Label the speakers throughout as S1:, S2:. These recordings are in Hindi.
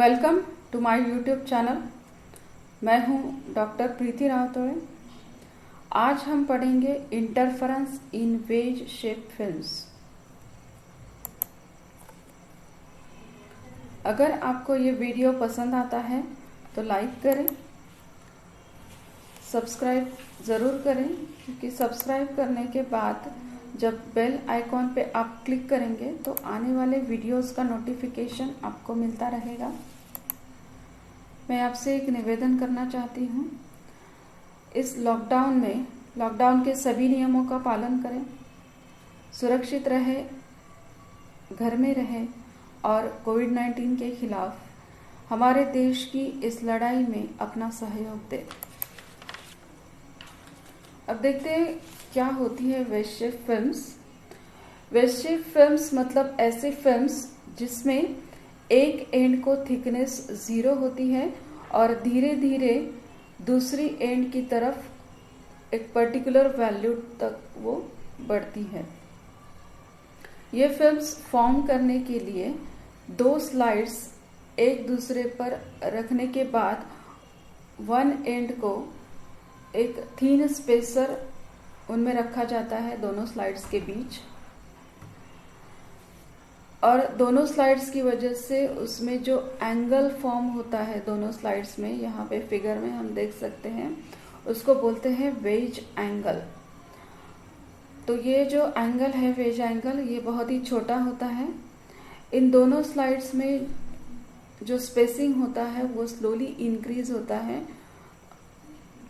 S1: Welcome to my YouTube channel. मैं हूं डॉक्टर प्रीति रावतोड़े। आज हम पढ़ेंगे interference in wedge shape films. अगर आपको ये वीडियो पसंद आता है तो लाइक करें, सब्सक्राइब ज़रूर करें, क्योंकि सब्सक्राइब करने के बाद जब बेल आइकॉन पे आप क्लिक करेंगे तो आने वाले वीडियोस का नोटिफिकेशन आपको मिलता रहेगा। मैं आपसे एक निवेदन करना चाहती हूँ, इस लॉकडाउन के सभी नियमों का पालन करें, सुरक्षित रहे, घर में रहें और कोविड-19 के खिलाफ हमारे देश की इस लड़ाई में अपना सहयोग दें। अब देखते हैं क्या होती है veg shape films. Veg shape films मतलब ऐसे फिल्म्स जिसमें एक एंड को थिकनेस 0 होती है और धीरे धीरे दूसरी एंड की तरफ एक पर्टिकुलर वैल्यू तक वो बढ़ती है। ये फिल्म्स फॉर्म करने के लिए 2 स्लाइड्स एक दूसरे पर रखने के बाद वन एंड को एक थीन स्पेसर उनमें रखा जाता है दोनों स्लाइड्स के बीच, और दोनों स्लाइड्स की वजह से उसमें जो एंगल फॉर्म होता है दोनों स्लाइड्स में, यहाँ पे फिगर में हम देख सकते हैं, उसको बोलते हैं वेज एंगल। तो ये जो एंगल है वेज एंगल, ये बहुत ही छोटा होता है। इन दोनों स्लाइड्स में जो स्पेसिंग होता है वो स्लोली इंक्रीज होता है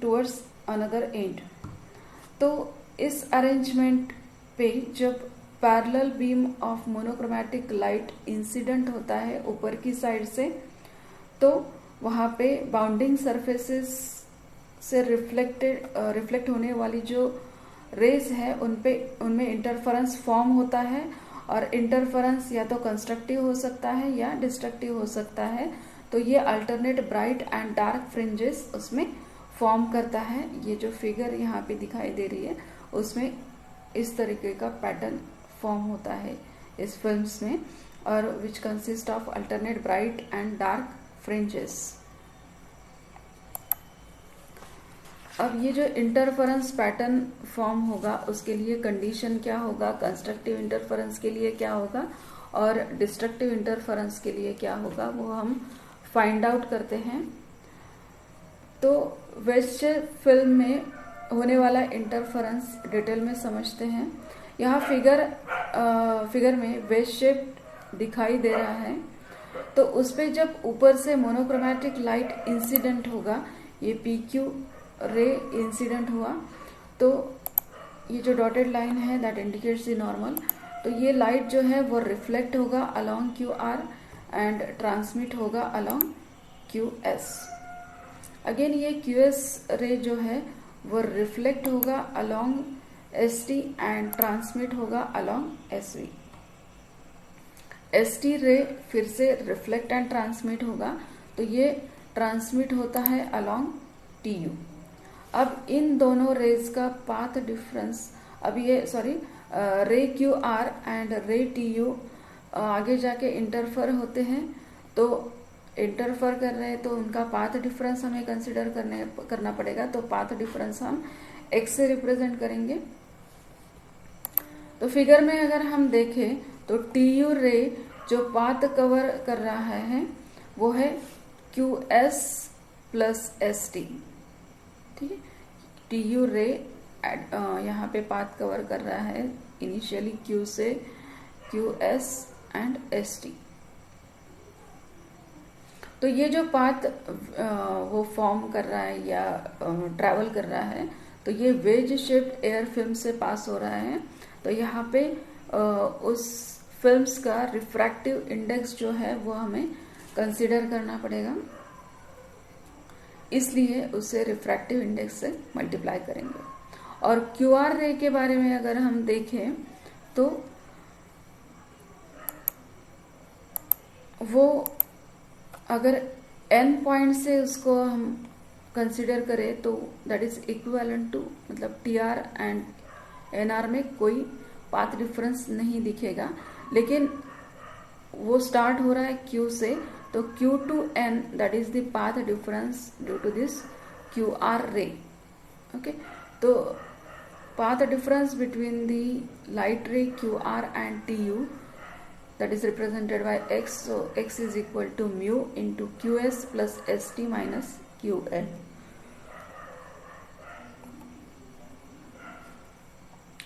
S1: टुवर्ड्स अनदर एंड। तो इस अरेंजमेंट पे जब parallel beam of monochromatic light incident होता है ऊपर की साइड से, तो वहाँ पे बाउंडिंग सरफेसेस से रिफ्लेक्ट होने वाली जो रेस है उनमें इंटरफेरेंस फॉर्म होता है, और इंटरफेरेंस या तो कंस्ट्रक्टिव हो सकता है या डिस्ट्रक्टिव हो सकता है। तो ये alternate bright and dark fringes उसमें फॉर्म करता है। ये जो फिगर यहाँ पे दिखाई दे रही है उसमें इस तरीके का पैटर्न फॉर्म होता है इस फिल्म्स में, और which consist of alternate bright and dark fringes. अब ये जो इंटरफेरेंस पैटर्न फॉर्म होगा उसके लिए कंडीशन क्या होगा, कंस्ट्रक्टिव इंटरफेरेंस के लिए क्या होगा और डिस्ट्रक्टिव इंटरफेरेंस के लिए क्या होगा, वो हम फाइंड आउट करते हैं। तो वेज शेप फिल्म में होने वाला इंटरफेरेंस डिटेल में समझते हैं। यहाँ फिगर में वेज शेप दिखाई दे रहा है, तो उस पे जब ऊपर से मोनोक्रोमैटिक लाइट इंसिडेंट होगा, ये PQ रे इंसिडेंट हुआ, तो ये जो डॉटेड लाइन है दैट इंडिकेट्स द नॉर्मल, तो ये लाइट जो है वो रिफ्लेक्ट होगा अलोंग QR एंड ट्रांसमिट होगा अलोंग QS। अगेन ये QS रे जो है वो रिफ्लेक्ट होगा अलोंग ST एंड ट्रांसमिट होगा अलोंग SV। ST रे फिर से रिफ्लेक्ट एंड ट्रांसमिट होगा, तो ये ट्रांसमिट होता है अलोंग TU। अब इन दोनों रेज का पाथ डिफरेंस, अब ये रे QR एंड रे TU आगे जाके इंटरफेयर होते हैं, तो इंटरफेयर कर रहे हैं तो उनका पाथ डिफरेंस हमें कंसिडर करना पड़ेगा। तो पाथ डिफरेंस हम X से रिप्रेजेंट करेंगे। तो फिगर में अगर हम देखें तो TU रे जो पाथ कवर कर रहा है वो है QS प्लस ST। ठीक है, TU रे यहाँ पे पाथ कवर कर रहा है इनिशियली Q से QS एंड ST। तो ये जो पाथ वो फॉर्म कर रहा है या ट्रैवल कर रहा है, तो ये वेज शेप्ड एयर फिल्म से पास हो रहा है। तो यहाँ पे उस फिल्म्स का रिफ्रैक्टिव इंडेक्स जो है वो हमें कंसीडर करना पड़ेगा, इसलिए उसे रिफ्रैक्टिव इंडेक्स से मल्टीप्लाई करेंगे। और QR रे के बारे में अगर हम देखें तो वो अगर N पॉइंट से उसको हम कंसिडर करें तो दैट इज इक्विवेलेंट टू, मतलब TR एंड NR में कोई पाथ डिफरेंस नहीं दिखेगा, लेकिन वो स्टार्ट हो रहा है Q से, तो Q to N that is the path difference due to this QR ray. Okay, तो path difference between the light ray QR and TU that is represented by x, so x is equal to mu into QS plus ST minus QN.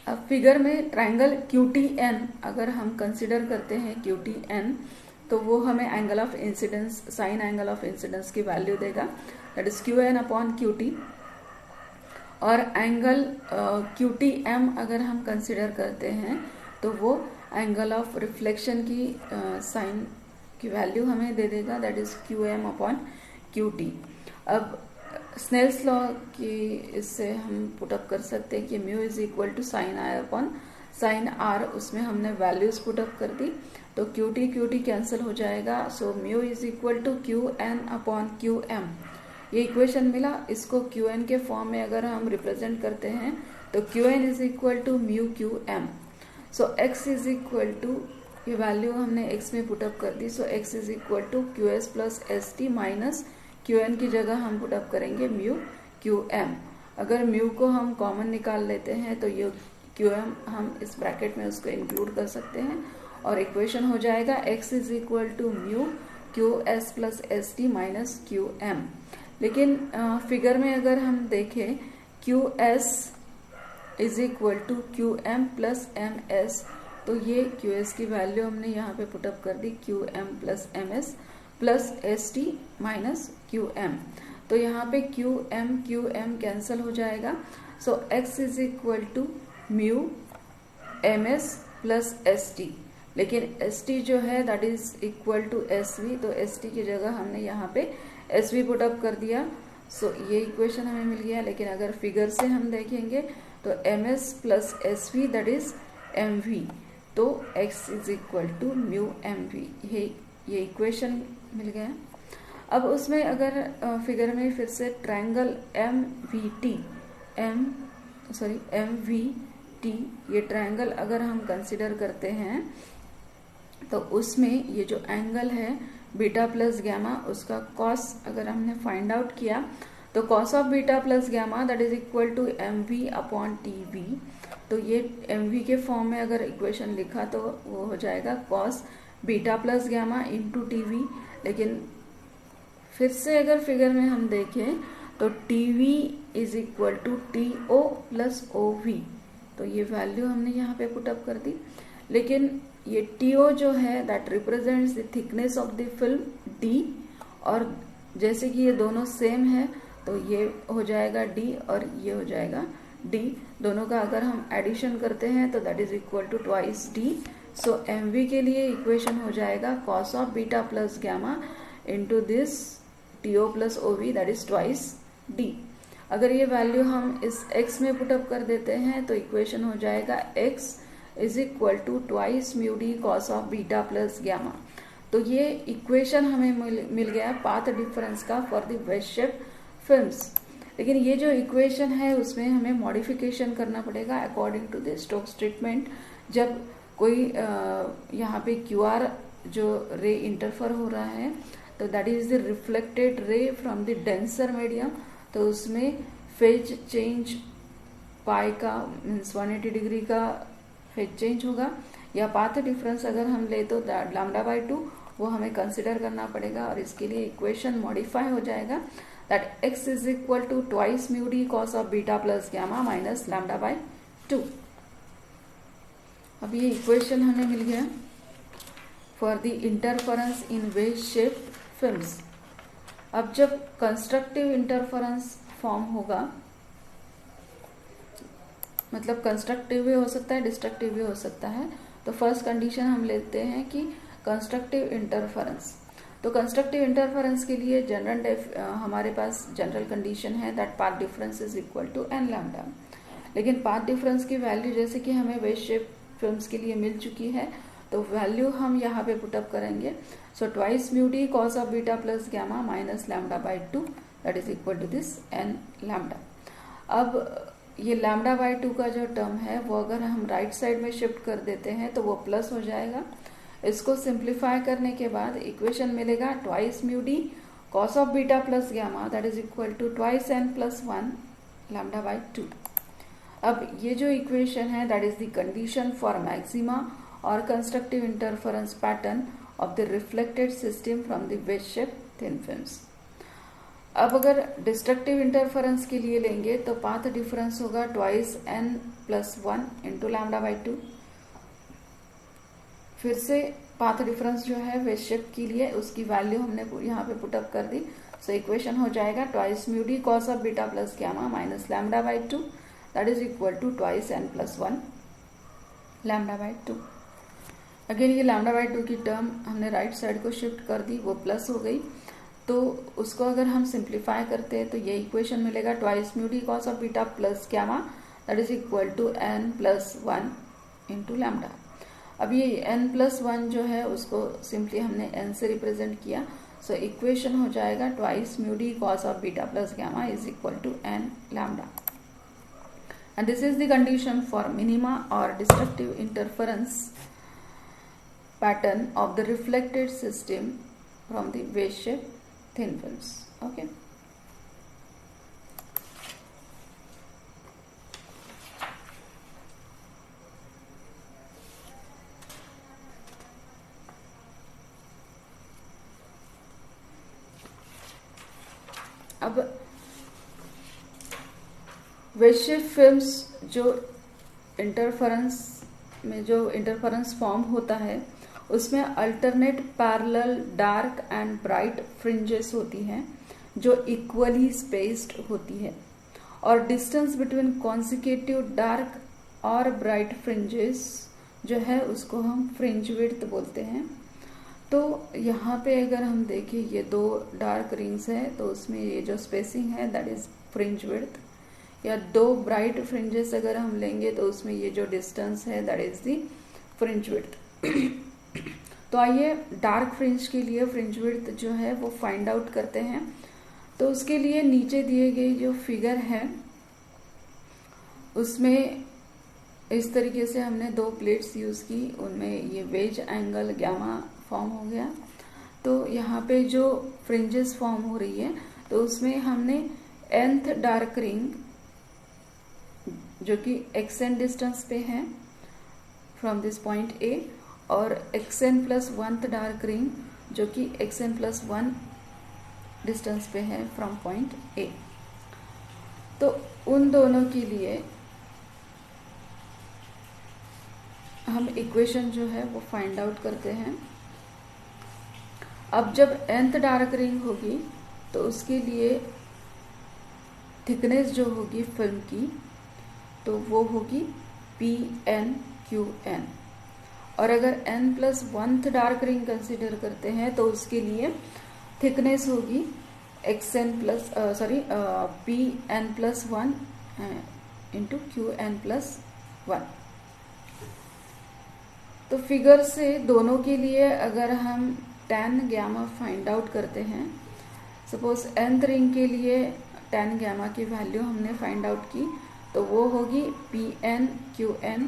S1: अब फिगर में ट्राइंगल QTN अगर हम कंसिडर करते हैं QTN, तो वो हमें angle of incidence, sine angle of incidence की वैल्यू देगा, that is QN upon QT। और एंगल QTM अगर हम कंसिडर करते हैं तो वो एंगल ऑफ रिफ्लेक्शन की साइन की वैल्यू हमें दे देगा, that is QM upon QT। अब स्नेल्स लॉ की इससे हम पुटअप कर सकते हैं कि mu is equal to sine I upon sine R, उसमें हमने वैल्यूज पुटअप कर दी तो QT कैंसिल हो जाएगा, so mu is equal to QN upon QM। ये इक्वेशन मिला, इसको QN के फॉर्म में अगर हम रिप्रेजेंट करते हैं तो QN is equal to mu QM। So x is equal to, ये वैल्यू हमने x में पुटअप कर दी, so x is equal to QS plus ST minus QN की जगह हम पुटअप करेंगे म्यू QM। अगर म्यू को हम कॉमन निकाल लेते हैं तो ये QM हम इस ब्रैकेट में उसको इंक्लूड कर सकते हैं और इक्वेशन हो जाएगा x is equal to mu QS plus ST minus QM। लेकिन फिगर में अगर हम देखें QS is equal to QM plus MS, तो ये QS की वैल्यू हमने यहाँ पे पुटअप कर दी, QM plus MS plus ST minus QM। तो यहाँ पे QM कैंसल हो जाएगा, so x is equal to mu MS plus ST। लेकिन ST जो है that is equal to SV, तो ST की जगह हमने यहाँ पे SV पुटअप कर दिया, सो ये इक्वेशन हमें मिल गया। लेकिन अगर फिगर से हम देखेंगे तो MS plus SV that is MV, तो x is equal to mu MV, ये इक्वेशन मिल गया। अब उसमें अगर फिगर में फिर से ट्रायंगल MVT ये ट्रायंगल अगर हम कंसिडर करते हैं तो उसमें ये जो एंगल है बीटा प्लस गैमा, उसका कॉस अगर हमने फाइंड आउट किया तो cos of beta plus gamma that is equal to MV upon TV। तो ये MV के फॉर्म में अगर इक्वेशन लिखा तो वो हो जाएगा cos beta plus gamma into TV। लेकिन फिर से अगर फिगर में हम देखें तो TV is equal to TO plus OV, तो ये वैल्यू हमने यहाँ पे पुटअप कर दी। लेकिन ये TO जो है that represents the thickness of the film D, और जैसे कि ये दोनों सेम है तो ये हो जाएगा D और ये हो जाएगा D, दोनों का अगर हम एडिशन करते हैं तो that is equal to twice D। So MV के लिए इक्वेशन हो जाएगा cos of beta plus gamma into this TO plus OV that is twice D। अगर ये वैल्यू हम इस x में पुटअप कर देते हैं तो इक्वेशन हो जाएगा x is equal to twice mu D cos of beta plus gamma. तो ये इक्वेशन हमें मिल गया पाथ डिफरेंस का for the wedge shape films. लेकिन ये जो इक्वेशन है उसमें हमें मॉडिफिकेशन करना पड़ेगा according to the Stokes treatment. जब कोई यहाँ पे QR जो रे इंटरफर हो रहा है तो that is the reflected ray from the denser medium, तो उसमें फेज चेंज पाई का मीन्स 180 डिग्री का फेज चेंज होगा, या पाथ डिफरेंस अगर हम ले तो λ/2 वो हमें कंसिडर करना पड़ेगा और इसके लिए इक्वेशन मॉडिफाई हो जाएगा that x is equal to twice mu D cos of beta plus gamma minus λ/2। अब ये इक्वेशन हमें मिल गया for the interference in wedge shape films. अब जब कंस्ट्रक्टिव इंटरफेरेंस फॉर्म होगा, मतलब कंस्ट्रक्टिव भी हो सकता है डिस्ट्रक्टिव भी हो सकता है, तो फर्स्ट कंडीशन हम लेते हैं कि कंस्ट्रक्टिव इंटरफेरेंस। तो कंस्ट्रक्टिव इंटरफेरेंस के लिए हमारे पास जनरल कंडीशन है that path difference is equal to n λ। लेकिन पाथ डिफरेंस की वैल्यू जैसे कि हमें वेज शेप फिल्म्स के लिए मिल चुकी है तो वैल्यू हम यहाँ पे पुटअप करेंगे, so twice mu D cos of beta plus gamma minus λ/2 that is equal to this n λ। अब ये λ/2 का जो टर्म है वो अगर हम राइट साइड में शिफ्ट कर देते हैं तो वो प्लस हो जाएगा, इसको सिंप्लीफाई करने के बाद इक्वेशन मिलेगा twice mu D cos of beta plus gamma that is equal to twice N plus 1 lambda by 2। अब ये जो इक्वेशन है that is the condition for maxima और constructive interference pattern of the reflected system from the wedge shape thin films. अब अगर डिस्ट्रक्टिव इंटरफेरेंस के लिए लेंगे तो पाथ डिफरेंस होगा twice N plus 1 into lambda by 2। फिर से पाथ डिफरेंस जो है वेज शेप के लिए उसकी वैल्यू हमने यहाँ पे पुटअप कर दी। सो इक्वेशन हो जाएगा twice mu D cos of beta plus gamma minus lambda by 2 that is equal to twice N plus 1 lambda by 2। Again ये लैम्डा बाई 2 की टर्म हमने राइट साइड को शिफ्ट कर दी, वो प्लस हो गई। तो उसको अगर हम सिंप्लीफाई करते हैं तो ये इक्वेशन मिलेगा twice mu D cos of beta plus gamma that is equal to n plus 1 into lambda. अब ये n प्लस 1 जो है उसको सिंपली हमने n से रिप्रेजेंट किया। सो इक्वेशन हो जाएगा twice mu D cos of beta plus gamma is equal to n lambda. And this is the condition for minima और destructive interference pattern of the reflected system from the wedge shape thin films. Okay, अब वेज शेप फिल्म्स जो इंटरफेरेंस में जो इंटरफेरेंस फॉर्म होता है उसमें alternate parallel dark and bright fringes होती हैं जो इक्वली स्पेस्ड होती है, और डिस्टेंस बिटवीन कॉन्सिक्यूटिव डार्क और ब्राइट फ्रिंजेस जो है उसको हम फ्रिंज विड्थ बोलते हैं। तो यहाँ पे अगर हम देखें ये दो डार्क रिंग्स है तो उसमें ये जो स्पेसिंग है दैट इज फ्रिंज विड्थ, या दो ब्राइट फ्रिंजेस अगर हम लेंगे तो उसमें ये जो डिस्टेंस है that is the fringe width. तो आइए डार्क फ्रिंज के लिए फ्रिंज विड्थ जो है वो फाइंड आउट करते हैं। तो उसके लिए नीचे दिए गए जो फिगर है उसमें इस तरीके से हमने दो प्लेट्स यूज की, उनमें ये वेज एंगल गामा फॉर्म हो गया। तो यहाँ पे जो फ्रिंजेस फॉर्म हो रही है तो उसमें हमने nth डार्क रिंग जो कि xn डिस्टेंस पे है फ्रॉम दिस पॉइंट A, और xn plus 1th dark ring जो कि xn प्लस 1 डिस्टेंस पे है फ्रॉम पॉइंट A। तो उन दोनों के लिए हम इक्वेशन जो है वो फाइंड आउट करते हैं। अब जब nth डार्क रिंग होगी तो उसके लिए थिकनेस जो होगी फिल्म की तो वो होगी PnQn, और अगर n plus 1th dark ring consider करते हैं तो उसके लिए थिकनेस होगी Pn plus 1 into Qn plus 1। तो फिगर से दोनों के लिए अगर हम tan गामा फाइंड आउट करते हैं, सपोज nth रिंग के लिए tan गामा की वैल्यू हमने फाइंड आउट की तो वो होगी PnQn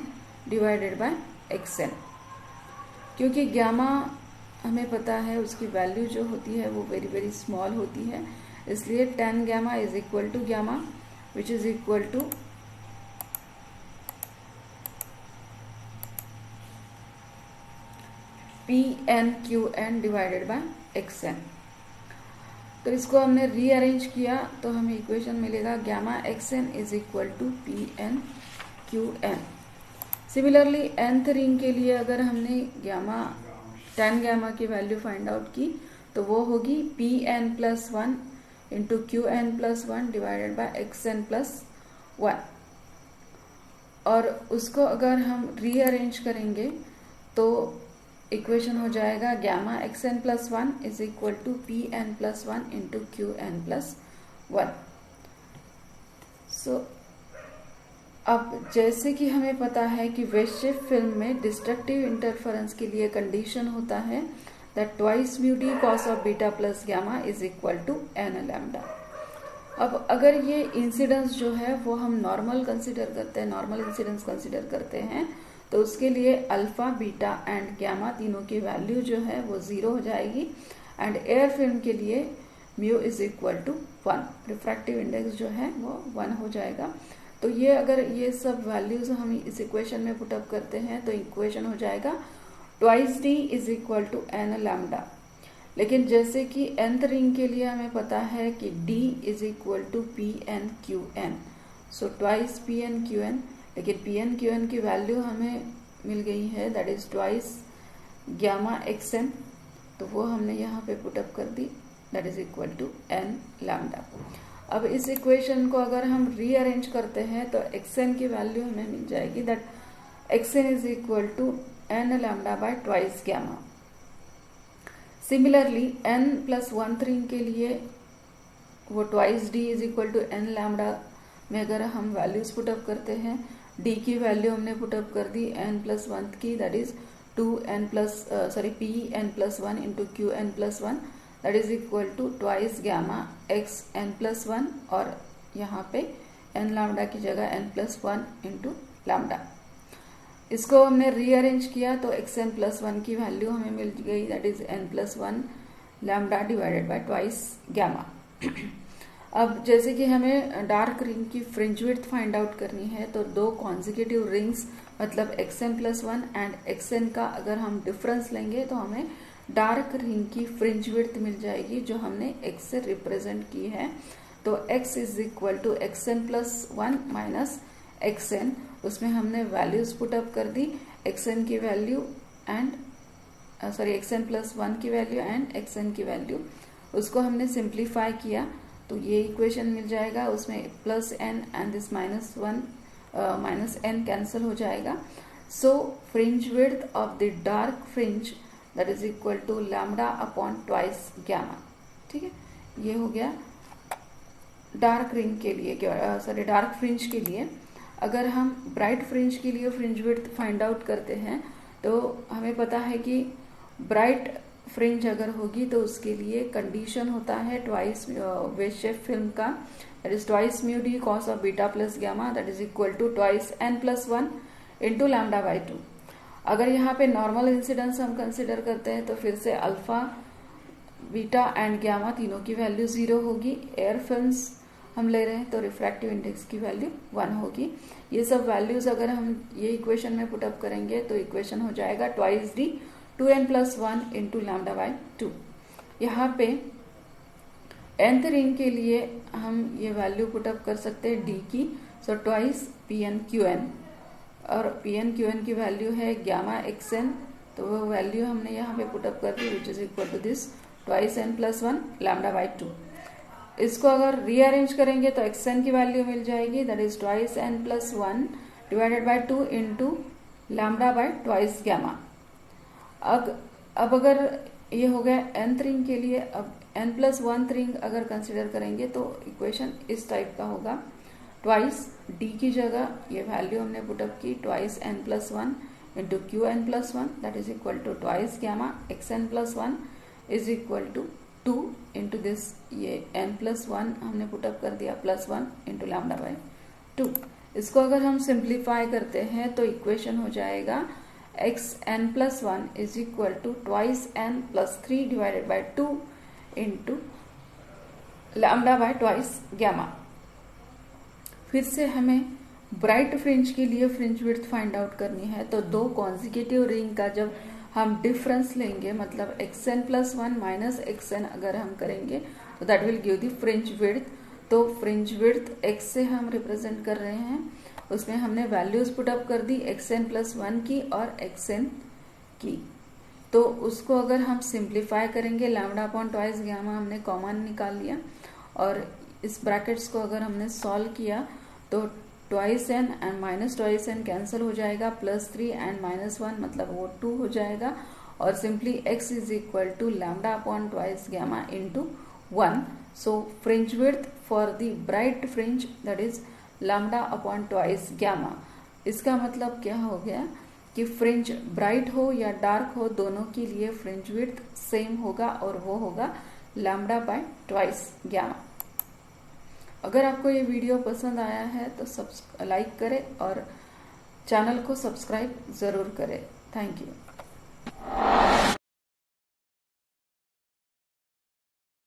S1: डिवाइडेड बाय xn। क्योंकि गामा हमें पता है उसकी वैल्यू जो होती है वो वेरी वेरी स्मॉल होती है, इसलिए tan gamma is equal to gamma which is equal to PnQn divided by xn। तो इसको हमने रीअरेंज किया तो हमें इक्वेशन मिलेगा gamma xn is equal to PnQn। Similarly nth ring के लिए अगर हमने tan गामा की वैल्यू फाइंड आउट की तो वो होगी Pn plus 1 into Qn plus 1 divided by xn plus 1, और उसको अगर हम रीअरेंज करेंगे तो इक्वेशन हो जाएगा gamma xn plus 1 is equal to Pn plus 1 into Qn plus 1। So अब जैसे कि हमें पता है कि वेज शेप फिल्म में डिस्ट्रक्टिव इंटरफेरेंस के लिए कंडीशन होता है that twice mu D cos of beta plus gamma is equal to n lambda. अब अगर ये इंसिडेंस जो है वो हम नॉर्मल कंसिडर करते हैं, नॉर्मल इंसिडेंस कंसिडर करते हैं तो उसके लिए अल्फा, बीटा एंड गामा तीनों की वैल्यू जो है वो 0 हो जाएगी। एंड एयर फिल्म के लिए mu is equal to 1, refractive index जो है वो 1 हो जाएगा। तो ये अगर ये सब वैल्यूज हम इस इक्वेशन में पुटअप करते हैं तो इक्वेशन हो जाएगा twice d is equal to N lambda. लेकिन जैसे कि nth रिंग के लिए हमें पता है कि d is equal to P N Q N, so twice P N Q N. लेकिन पी एन क्यू एन की वैल्यू हमें मिल गई है, that is twice gamma x N, तो वो हमने यहाँ पे पुटअप कर दी, that is equal to N lambda. अब इस इक्वेशन को अगर हम रीअरेंज करते हैं तो एक्स एन की वैल्यू हमें मिल जाएगी, that x n is equal to N lambda by twice gamma. Similarly n plus 1th ring के लिए वो twice d is equal to N lambda में अगर हम वैल्यूज पुटअप करते हैं, d की वैल्यू हमने पुटअप कर दी n प्लस 1 की, that is p n plus 1 into q n plus 1, that is equal to twice gamma x n plus 1, और यहाँ पे एन लैम्डा की जगह n प्लस 1 इंटू लैम्डा। इसको हमने रीअरेंज किया तो एक्स एन प्लस 1 की वैल्यू हमें मिल गई, that is n plus 1 lambda divided by twice gamma. अब जैसे कि हमें डार्क रिंग की फ्रिंज विड्थ फाइंड आउट करनी है, तो दो कॉन्जिक्यूटिव रिंग्स मतलब x n plus 1 and x n का अगर हम डिफरेंस लेंगे तो हमें डार्क रिंग की फ्रिंज विड्थ मिल जाएगी जो हमने x से रिप्रेजेंट की है। तो x is equal to x n plus 1 minus x n, उसमें हमने वैल्यूज पुटअप कर दी, एक्स एन की value and x n plus 1 की वैल्यू एंड एक्स एन की वैल्यू, उसको हमने सिंप्लीफाई किया तो ये इक्वेशन मिल जाएगा। उसमें plus N and this minus 1 minus N cancel हो जाएगा। So fringe width of the dark fringe that is equal to lambda upon twice gamma. ठीक है, ये हो गया डार्क रिंग के लिए, डार्क फ्रिंज के लिए। अगर हम ब्राइट फ्रिंज के लिए फ्रिंज विड्थ फाइंड आउट करते हैं तो हमें पता है कि ब्राइट फ्रिंज अगर होगी तो उसके लिए कंडीशन होता है ट्वाइस वेव शेप फिल्म का, that is twice mu D cos of beta plus gamma, that is equal to twice N plus 1 into lambda by 2। अगर यहाँ पे नॉर्मल इंसिडेंस हम कंसिडर करते हैं तो फिर से अल्फा, बीटा एंड गामा तीनों की वैल्यू 0 होगी। एयर फिल्म्स हम ले रहे हैं तो रिफ्रैक्टिव इंडेक्स की वैल्यू 1 होगी। ये सब वैल्यूज अगर हम ये इक्वेशन में पुटअप करेंगे तो इक्वेशन हो जाएगा twice D 2n plus 1 into lambda by 2। यहाँ पे nth रिंग के लिए हम ये वैल्यू पुटअप कर सकते हैं d की, so twice P N Q N, और पी एन क्यू एन की वैल्यू है गामा एक्स एन, तो वो वैल्यू हमने यहाँ पे पुटअप कर दी which is equal to this twice n plus 1 lambda by 2। इसको अगर रीअरेंज करेंगे तो एक्स एन की वैल्यू मिल जाएगी, that is twice N plus 1 divided by 2 into lambda by twice gamma. अब अगर ये हो गया nth रिंग के लिए, अब n प्लस 1th रिंग अगर कंसिडर करेंगे तो इक्वेशन इस टाइप का होगा, ट्वाइस d की जगह ये वैल्यू हमने पुटअप की twice n plus 1 into q n plus 1, that is equal to twice gamma x n plus 1 is equal to 2 into this, ये n प्लस 1 हमने पुटअप कर दिया प्लस 1 इंटू लैम्डा बाई 2। इसको अगर हम सिंप्लीफाई करते हैं तो इक्वेशन हो जाएगा x n plus 1 is equal to twice N plus 3 divided by 2 into lambda by twice gamma. फिर से हमें ब्राइट फ्रिंज के लिए फ्रिंज विड्थ फाइंड आउट करनी है, तो दो कॉन्जिक्यूटिव रिंग का जब हम डिफरेंस लेंगे मतलब x n plus 1 minus x n अगर हम करेंगे तो that will give the fringe width. तो फ्रिंज विड्थ एक्स से हम रिप्रेजेंट कर रहे हैं, उसमें हमने वैल्यूज पुटअप कर दी एक्स एन प्लस 1 की और एक्स एन की। तो उसको अगर हम सिंप्लीफाई करेंगे लैम्डा अपॉन ट्वाइस गामा हमने कॉमन निकाल लिया, और इस ब्रैकेट्स को अगर हमने सॉल्व किया तो twice n and minus twice n cancel हो जाएगा, प्लस 3 एंड माइनस 1 मतलब वो 2 हो जाएगा, और simply x is equal to lambda upon twice gamma into 1। So fringe width for the bright fringe that is lambda upon twice gamma. इसका मतलब क्या हो गया कि फ्रिंज ब्राइट हो या डार्क हो दोनों के लिए फ्रिंज विड्थ सेम होगा, और वो होगा लैम्डा बाय ट्वाइस गामा। अगर आपको ये वीडियो पसंद आया है तो लाइक करें और चैनल को सब्सक्राइब ज़रूर करें। Thank you.